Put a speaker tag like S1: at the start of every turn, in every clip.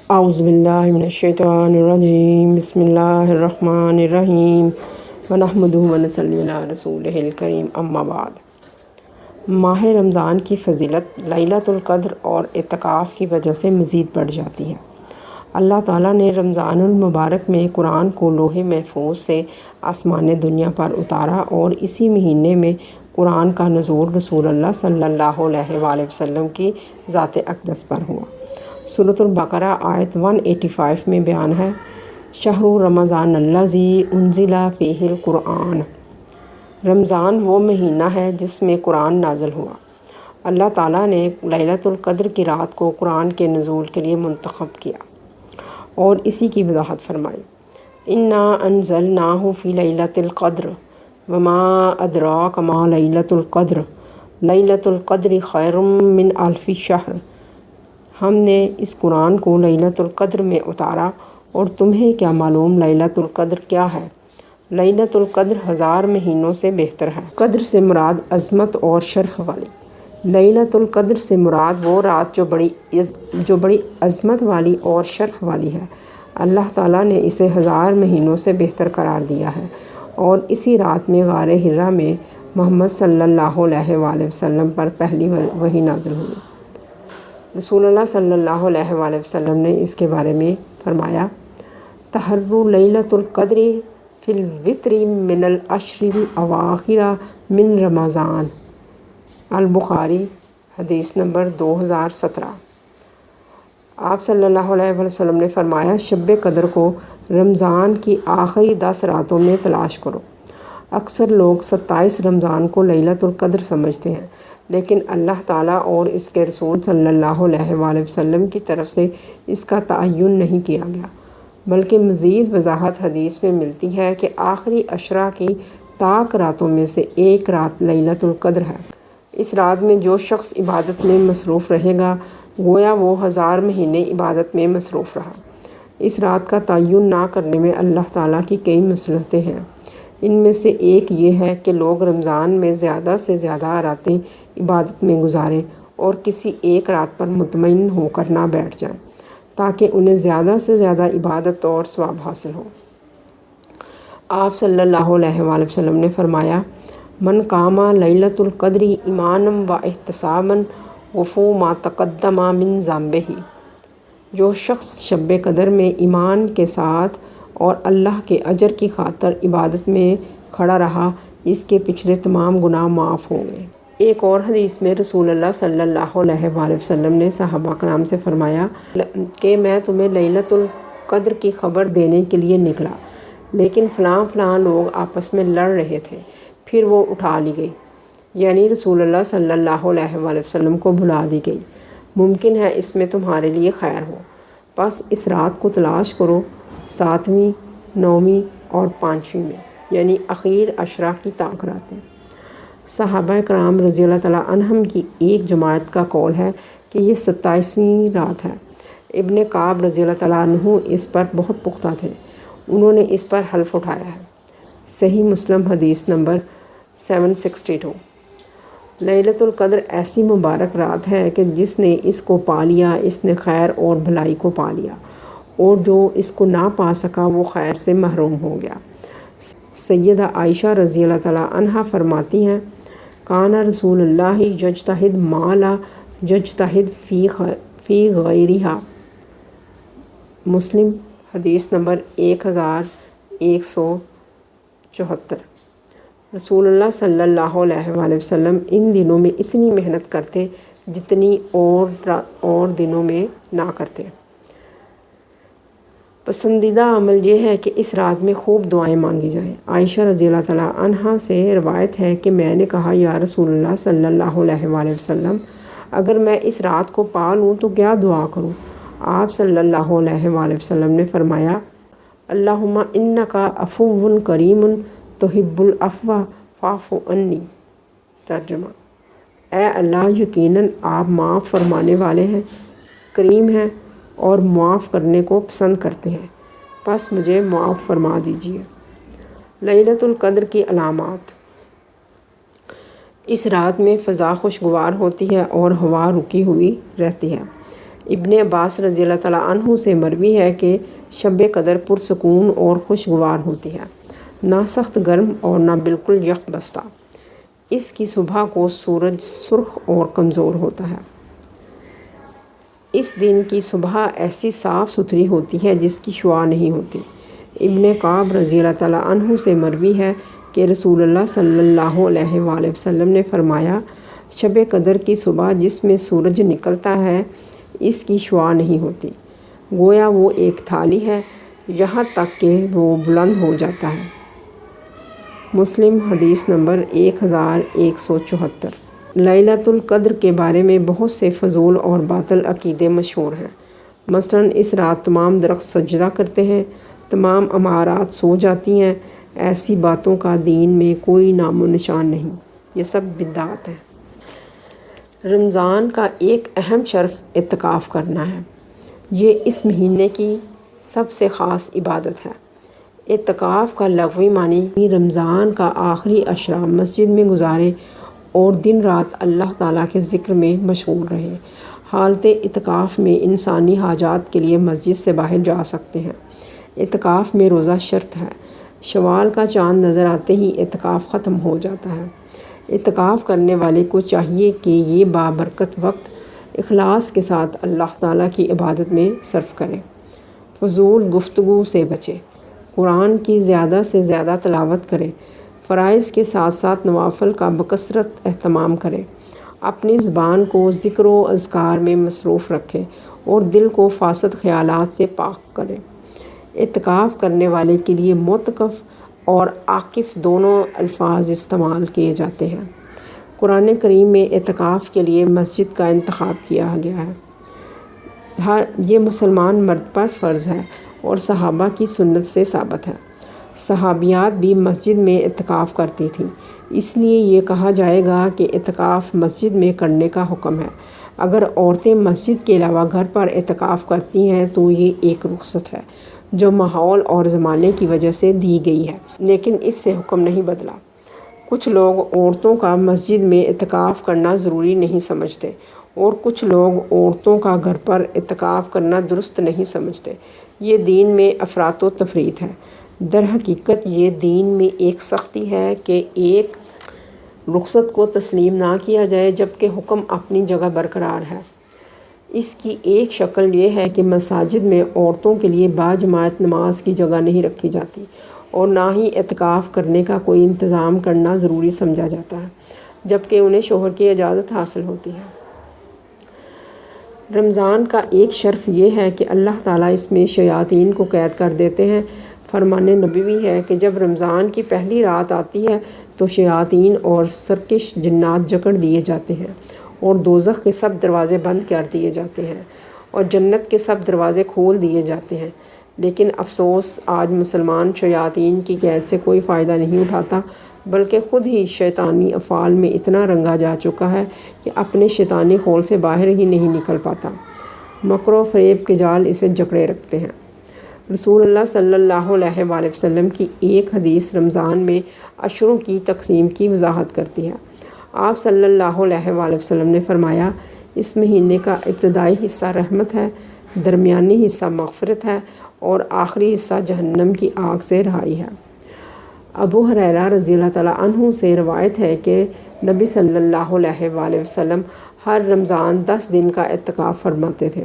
S1: اعوذ باللہ من الشیطان الرجیم بسم اللہ الرحمن الرحیم ونحمدہ ونصلی علی رسولہ الکریم اما بعد۔ ماہ رمضان کی فضیلت لیلۃ القدر اور اعتکاف کی وجہ سے مزید بڑھ جاتی ہے۔ اللہ تعالیٰ نے رمضان المبارک میں قرآن کو لوح محفوظ سے آسمان دنیا پر اتارا اور اسی مہینے میں قرآن کا نزول رسول اللہ صلی اللہ علیہ وآلہ وسلم کی ذات اقدس پر ہوا۔ سورۃ البقرہ آیت 185 میں بیان ہے، شہر رمضان الذی انزل فیہ القرآن۔ رمضان وہ مہینہ ہے جس میں قرآن نازل ہوا۔ اللہ تعالیٰ نے لیلۃ القدر کی رات کو قرآن کے نزول کے لیے منتخب کیا اور اسی کی وضاحت فرمائی۔ انا انزلناہ فی لیلۃ القدر وما ادراک ما لیلۃ القدر لیلۃ القدر خیر من الف شہر۔ ہم نے اس قرآن کو لیلۃ القدر میں اتارا اور تمہیں کیا معلوم لیلۃ القدر کیا ہے؟ لیلۃ القدر 1000 مہینوں سے بہتر ہے۔ قدر سے مراد عظمت اور شرف والی۔ لیلۃ القدر سے مراد وہ رات جو بڑی عظمت والی اور شرف والی ہے۔ اللہ تعالیٰ نے اسے 1000 مہینوں سے بہتر قرار دیا ہے اور اسی رات میں غار حرا میں محمد صلی اللہ علیہ وآلہ وسلم پر پہلی وحی نازل ہوئی۔ رسول اللہ صلی اللہ علیہ وآلہ وسلم نے اس کے بارے میں فرمایا، تحروا لیلۃ القدر فی الوتر من العشر الاواخر من رمضان۔ البخاری حدیث نمبر 2017۔ آپ صلی اللہ علیہ وآلہ وسلم نے فرمایا، شب قدر کو رمضان کی آخری 10 راتوں میں تلاش کرو۔ اکثر لوگ 27 رمضان کو لیلۃ القدر سمجھتے ہیں، لیکن اللہ تعالیٰ اور اس کے رسول صلی اللہ علیہ وآلہ وسلم کی طرف سے اس کا تعین نہیں کیا گیا، بلکہ مزید وضاحت حدیث میں ملتی ہے کہ آخری عشرہ کی طاق راتوں میں سے ایک رات لیلۃ القدر ہے۔ اس رات میں جو شخص عبادت میں مصروف رہے گا گویا وہ 1000 مہینے عبادت میں مصروف رہا۔ اس رات کا تعین نہ کرنے میں اللہ تعالیٰ کی کئی مصلحتیں ہیں۔ ان میں سے ایک یہ ہے کہ لوگ رمضان میں زیادہ سے زیادہ راتیں عبادت میں گزاریں اور کسی ایک رات پر مطمئن ہو کر نہ بیٹھ جائیں تاکہ انہیں زیادہ سے زیادہ عبادت اور ثواب حاصل ہو۔ آپ صلی اللہ علیہ وآلہ وسلم نے فرمایا، من قام لیلۃ القدر ایمانا و احتسابا غفر ما تقدم من ذنبہ۔ جو شخص شب قدر میں ایمان کے ساتھ اور اللہ کے اجر کی خاطر عبادت میں کھڑا رہا، اس کے پچھلے تمام گناہ معاف ہوں گے۔ ایک اور حدیث میں رسول اللہ صلی اللہ علیہ وآلہ وسلم نے صحابہ کرام سے فرمایا کہ میں تمہیں لیلۃ القدر کی خبر دینے کے لیے نکلا، لیکن فلاں لوگ آپس میں لڑ رہے تھے، پھر وہ اٹھا لی گئی، یعنی رسول اللہ صلی اللہ علیہ وآلہ وسلم کو بھلا دی گئی۔ ممکن ہے اس میں تمہارے لیے خیر ہو، بس اس رات کو تلاش کرو 7ویں، 9ویں اور 5ویں میں، یعنی اخیر عشرہ کی طاق راتیں۔ صحابہ کرام رضی اللہ تعالیٰ عنہم کی ایک جماعت کا قول ہے کہ یہ 27ویں رات ہے۔ ابن کعب رضی اللہ تعالیٰ عنہ اس پر بہت پختہ تھے، انہوں نے اس پر حلف اٹھایا ہے۔ صحیح مسلم حدیث نمبر 762۔ لیلۃ القدر ایسی مبارک رات ہے کہ جس نے اس کو پا لیا اس نے خیر اور بھلائی کو پا لیا، اور جو اس کو نہ پا سکا وہ خیر سے محروم ہو گیا۔ سیدہ عائشہ رضی اللہ تعالیٰ عنہا فرماتی ہیں، کان رسول اللہ یجتہد ما لا یجتہد فی غیرہا۔ مسلم حدیث نمبر 1174۔ رسول اللہ صلی اللہ علیہ وآلہ وسلم ان دنوں میں اتنی محنت کرتے جتنی اور دنوں میں نہ کرتے۔ پسندیدہ عمل یہ ہے کہ اس رات میں خوب دعائیں مانگی جائیں۔ عائشہ رضی اللہ تعالیٰ عنہا سے روایت ہے کہ میں نے کہا، یا رسول اللہ صلی اللہ علیہ وآلہ وسلم، اگر میں اس رات کو پا لوں تو کیا دعا کروں؟ آپ صلی اللہ علیہ وآلہ وسلم نے فرمایا، اللہم انکا عفو کریم تحب العفو فاعف عنی۔ ترجمہ، اے اللہ، یقیناً آپ معاف فرمانے والے ہیں، کریم ہیں اور معاف کرنے کو پسند کرتے ہیں، بس مجھے معاف فرما دیجیے۔ لیلۃ القدر کی علامات۔ اس رات میں فضا خوشگوار ہوتی ہے اور ہوا رکی ہوئی رہتی ہے۔ ابن عباس رضی اللہ تعالیٰ عنہ سے مروی ہے کہ شب قدر پرسکون اور خوشگوار ہوتی ہے، نہ سخت گرم اور نہ بالکل یخ بستہ۔ اس کی صبح کو سورج سرخ اور کمزور ہوتا ہے۔ اس دن کی صبح ایسی صاف ستھری ہوتی ہے جس کی شعاع نہیں ہوتی۔ ابن کعب رضی اللہ تعالیٰ عنہ سے مروی ہے کہ رسول اللہ صلی اللہ علیہ وآلہ وسلم نے فرمایا، شب قدر کی صبح جس میں سورج نکلتا ہے اس کی شعاع نہیں ہوتی، گویا وہ ایک تھالی ہے یہاں تک کہ وہ بلند ہو جاتا ہے۔ مسلم حدیث نمبر 1174۔ لیلۃ القدر کے بارے میں بہت سے فضول اور باطل عقیدے مشہور ہیں۔ مثلاً اس رات تمام درخت سجدہ کرتے ہیں، تمام عمارات سو جاتی ہیں۔ ایسی باتوں کا دین میں کوئی نام و نشان نہیں، یہ سب بدعات ہیں۔ رمضان کا ایک اہم شرف اعتکاف کرنا ہے۔ یہ اس مہینے کی سب سے خاص عبادت ہے۔ اعتکاف کا لغوی معنی رمضان کا آخری عشرہ مسجد میں گزارے اور دن رات اللہ تعالیٰ کے ذکر میں مشغول رہے۔ حالت اعتکاف میں انسانی حاجات کے لیے مسجد سے باہر جا سکتے ہیں۔ اعتکاف میں روزہ شرط ہے۔ شوال کا چاند نظر آتے ہی اعتکاف ختم ہو جاتا ہے۔ اعتکاف کرنے والے کو چاہیے کہ یہ بابرکت وقت اخلاص کے ساتھ اللہ تعالیٰ کی عبادت میں صرف کرے۔ فضول گفتگو سے بچے، قرآن کی زیادہ سے زیادہ تلاوت کرے، فرائض کے ساتھ ساتھ نوافل کا بکثرت اہتمام کرے، اپنی زبان کو ذکر و اذکار میں مصروف رکھے اور دل کو فاسد خیالات سے پاک کرے۔ اعتکاف کرنے والے کے لیے معتکف اور عاکف دونوں الفاظ استعمال کیے جاتے ہیں۔ قرآن کریم میں اعتکاف کے لیے مسجد کا انتخاب کیا گیا ہے۔ یہ مسلمان مرد پر فرض ہے اور صحابہ کی سنت سے ثابت ہے۔ صحابیات بھی مسجد میں اعتکاف کرتی تھیں، اس لیے یہ کہا جائے گا کہ اعتکاف مسجد میں کرنے کا حکم ہے۔ اگر عورتیں مسجد کے علاوہ گھر پر اعتکاف کرتی ہیں تو یہ ایک رخصت ہے جو ماحول اور زمانے کی وجہ سے دی گئی ہے، لیکن اس سے حکم نہیں بدلا۔ کچھ لوگ عورتوں کا مسجد میں اعتکاف کرنا ضروری نہیں سمجھتے اور کچھ لوگ عورتوں کا گھر پر اعتکاف کرنا درست نہیں سمجھتے۔ یہ دین میں افراط و تفریط ہے۔ در حقیقت یہ دین میں ایک سختی ہے کہ ایک رخصت کو تسلیم نہ کیا جائے جبکہ حکم اپنی جگہ برقرار ہے۔ اس کی ایک شکل یہ ہے کہ مساجد میں عورتوں کے لیے باجماعت نماز کی جگہ نہیں رکھی جاتی اور نہ ہی اعتکاف کرنے کا کوئی انتظام کرنا ضروری سمجھا جاتا ہے، جبکہ انہیں شوہر کی اجازت حاصل ہوتی ہے۔ رمضان کا ایک شرف یہ ہے کہ اللہ تعالیٰ اس میں شیاطین کو قید کر دیتے ہیں۔ فرمان نبوی ہے کہ جب رمضان کی پہلی رات آتی ہے تو شیاطین اور سرکش جنات جکڑ دیے جاتے ہیں اور دوزخ کے سب دروازے بند کر دیے جاتے ہیں اور جنت کے سب دروازے کھول دیے جاتے ہیں۔ لیکن افسوس، آج مسلمان شیاطین کی قید سے کوئی فائدہ نہیں اٹھاتا بلکہ خود ہی شیطانی افعال میں اتنا رنگا جا چکا ہے کہ اپنے شیطانی خول سے باہر ہی نہیں نکل پاتا۔ مکر و فریب کے جال اسے جکڑے رکھتے ہیں۔ رسول اللہ صلی اللہ علیہ وآلہ وسلم کی ایک حدیث رمضان میں عشروں کی تقسیم کی وضاحت کرتی ہے۔ آپ صلی اللہ علیہ وآلہ وسلم نے فرمایا، اس مہینے کا ابتدائی حصہ رحمت ہے، درمیانی حصہ مغفرت ہے اور آخری حصہ جہنم کی آگ سے رہائی ہے۔ ابو ہریرہ رضی اللہ تعالیٰ عنہ سے روایت ہے کہ نبی صلی اللہ علیہ وآلہ وسلم ہر رمضان 10 دن کا اعتکاف فرماتے تھے،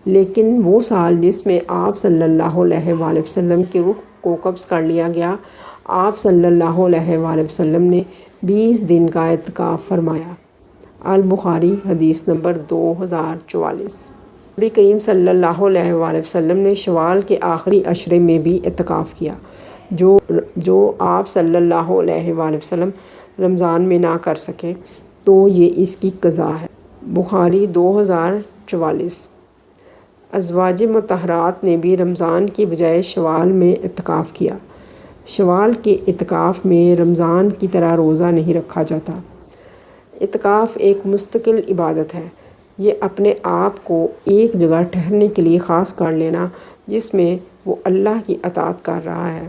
S1: لیکن وہ سال جس میں آپ صلی اللہ علیہ وآلہ وسلم کی روح کو قبض کر لیا گیا، آپ صلی اللہ علیہ وآلہ وسلم نے 20 دن کا اعتکاف فرمایا۔ البخاری حدیث نمبر 2044۔ نبی کریم صلی اللہ علیہ وآلہ وسلم نے شوال کے آخری عشرے میں بھی اعتکاف کیا، جو آپ صلی اللہ علیہ وآلہ وسلم رمضان میں نہ کر سکے تو یہ اس کی قضا ہے۔ بخاری 2044۔ ازواج مطہرات نے بھی رمضان کی بجائے شوال میں اعتکاف کیا۔ شوال کے اعتکاف میں رمضان کی طرح روزہ نہیں رکھا جاتا۔ اعتکاف ایک مستقل عبادت ہے، یہ اپنے آپ کو ایک جگہ ٹھہرنے کے لیے خاص کر لینا جس میں وہ اللہ کی اطاعت کر رہا ہے۔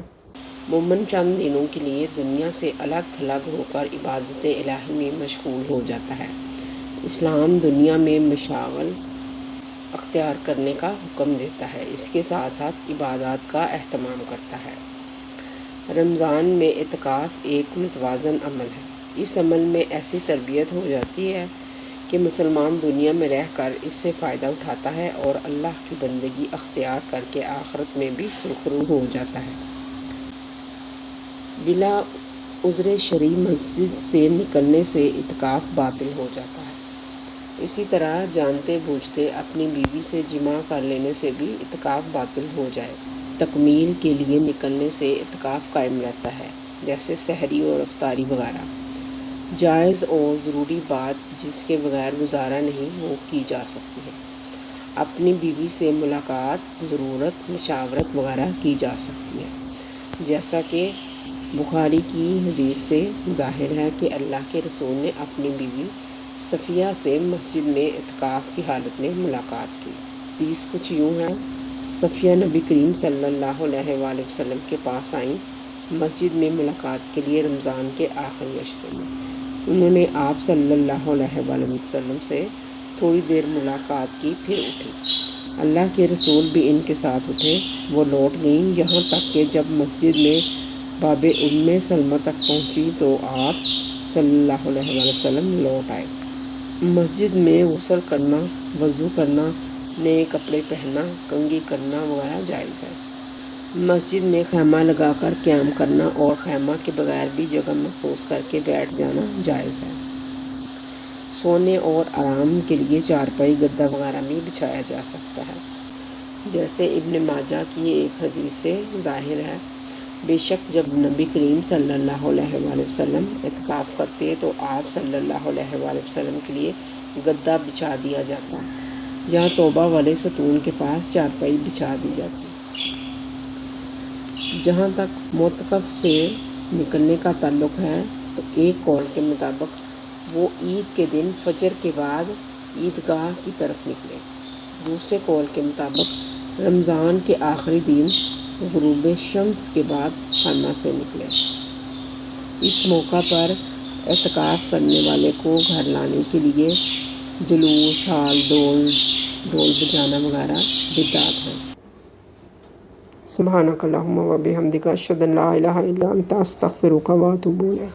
S1: مومن چند دنوں کے لیے دنیا سے الگ تھلگ ہو کر عبادت الہی میں مشغول ہو جاتا ہے۔ اسلام دنیا میں مشاغل اختیار کرنے کا حکم دیتا ہے، اس کے ساتھ ساتھ عبادات کا اہتمام کرتا ہے۔ رمضان میں اعتکاف ایک متوازن عمل ہے۔ اس عمل میں ایسی تربیت ہو جاتی ہے کہ مسلمان دنیا میں رہ کر اس سے فائدہ اٹھاتا ہے اور اللہ کی بندگی اختیار کر کے آخرت میں بھی سرخرو ہو جاتا ہے۔ بلا عذر شرعی مسجد سے نکلنے سے اعتکاف باطل ہو جاتا ہے۔ اسی طرح جانتے بوجھتے اپنی بیوی سے جماع کر لینے سے بھی اعتکاف باطل ہو جائے۔ تکمیل کے لیے نکلنے سے اعتکاف قائم رہتا ہے، جیسے سحری اور افطاری وغیرہ۔ جائز اور ضروری بات جس کے بغیر گزارا نہیں وہ کی جا سکتی ہے۔ اپنی بیوی سے ملاقات، ضرورت، مشاورت وغیرہ کی جا سکتی ہے، جیسا کہ بخاری کی حدیث سے ظاہر ہے کہ اللہ کے رسول نے اپنی بیوی صفیہ سے مسجد میں اعتکاف کی حالت میں ملاقات کی۔ حدیث کچھ یوں ہے: صفیہ نبی کریم صلی اللہ علیہ وآلہ وسلم کے پاس آئیں مسجد میں ملاقات کے لیے رمضان کے آخری اشرے میں۔ انہوں نے آپ صلی اللہ علیہ وآلہ وسلم سے تھوڑی دیر ملاقات کی، پھر اٹھی۔ اللہ کے رسول بھی ان کے ساتھ اٹھے۔ وہ لوٹ گئیں یہاں تک کہ جب مسجد میں باب ام سلمہ تک پہنچی تو آپ صلی اللہ علیہ وآلہ وسلم لوٹ آئے۔ مسجد میں غسل کرنا، وضو کرنا، نئے کپڑے پہننا، کنگھی کرنا وغیرہ جائز ہے۔ مسجد میں خیمہ لگا کر قیام کرنا اور خیمہ کے بغیر بھی جگہ مخصوص کر کے بیٹھ جانا جائز ہے۔ سونے اور آرام کے لیے چارپائی، گدا وغیرہ بھی بچھایا جا سکتا ہے، جیسے ابن ماجہ کی ایک حدیث سے ظاہر ہے۔ بے شک جب نبی کریم صلی اللہ علیہ وآلہ وسلم اعتکاف کرتے تو آپ صلی اللہ علیہ وآلہ وسلم کے لیے گدا بچھا دیا جاتا، جہاں توبہ والے ستون کے پاس چارپائی بچھا دی جاتی۔ جہاں تک معتکف سے نکلنے کا تعلق ہے تو ایک قول کے مطابق وہ عید کے دن فجر کے بعد عیدگاہ کی طرف نکلے، دوسرے قول کے مطابق رمضان کے آخری دن غروب شمس کے بعد خیمہ سے نکلے۔ اس موقع پر اعتکاف کرنے والے کو گھر لانے کے لیے جلوس، ہال، ڈول بجانا وغیرہ بدعت ہیں۔ سبحانک اللہم و بحمدک، اشہد ان لا الہ الا انت، استغفرک و اتوب الیک۔